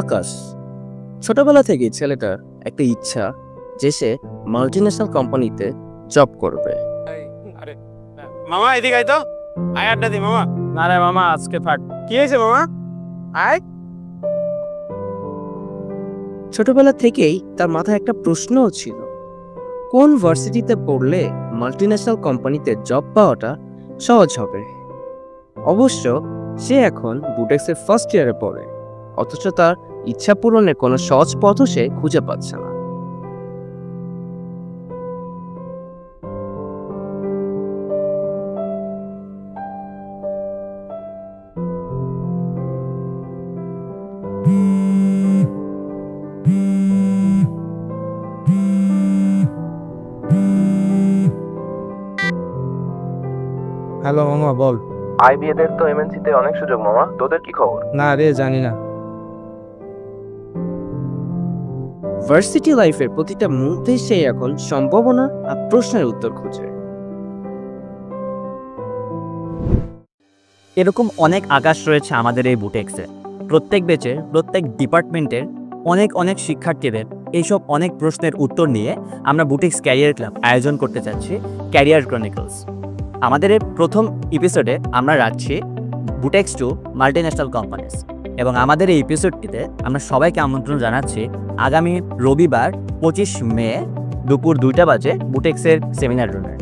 আকাশ ছোটবেলা থেকেই ছেলেটার একটা ইচ্ছা যে সে মাল্টিন্যাশনাল কোম্পানিতে জব করবে। আরে মামা এদিকে আয় তো, আয় আড্ডা দি মামা। না রে মামা আজকে থাক। কি হয়েছে মামা? আয়। ছোটবেলা থেকেই তার মাথায় একটা প্রশ্নও ছিল, কোন ভার্সিটিতে পড়লে মাল্টিন্যাশনাল কোম্পানিতে জব পাওয়াটা সহজ হবে। অবশ্য সে এখন বুটেক্সের ফার্স্ট ইয়ারে পড়ে, অথচ তার ইচ্ছা পূরণের কোনো সহজ পথও সে খুঁজে পাচ্ছে না। হ্যালো মামা বল। আইবিএদের তো এমএনসিতে অনেক সুযোগ মামা, তোদের কি খবর? না রে জানি না। ভার্সিটি লাইফের প্রতিটা মুহূর্তে সে এখন সম্ভাবনা আর প্রশ্নের উত্তর খুঁজে। এরকম অনেক আকাশ রয়েছে আমাদের এই বুটেক্সে। প্রত্যেক ব্যাচে প্রত্যেক ডিপার্টমেন্টের অনেক অনেক শিক্ষার্থীদের এইসব অনেক প্রশ্নের উত্তর নিয়ে আমরা বুটেক্স ক্যারিয়ার ক্লাব আয়োজন করতে চাচ্ছি ক্যারিয়ার ক্রনিকলস। আমাদের এই প্রথম এপিসোডে আমরা রাখছি বুটেক্স টু মাল্টিন্যাশনাল কোম্পানিজ, এবং আমাদের এই এপিসোডটিতে আমরা সবাইকে আমন্ত্রণ জানাচ্ছি আগামী রবিবার 25 মে দুপুর 2টা বাজে বুটেক্সের সেমিনার রুমে।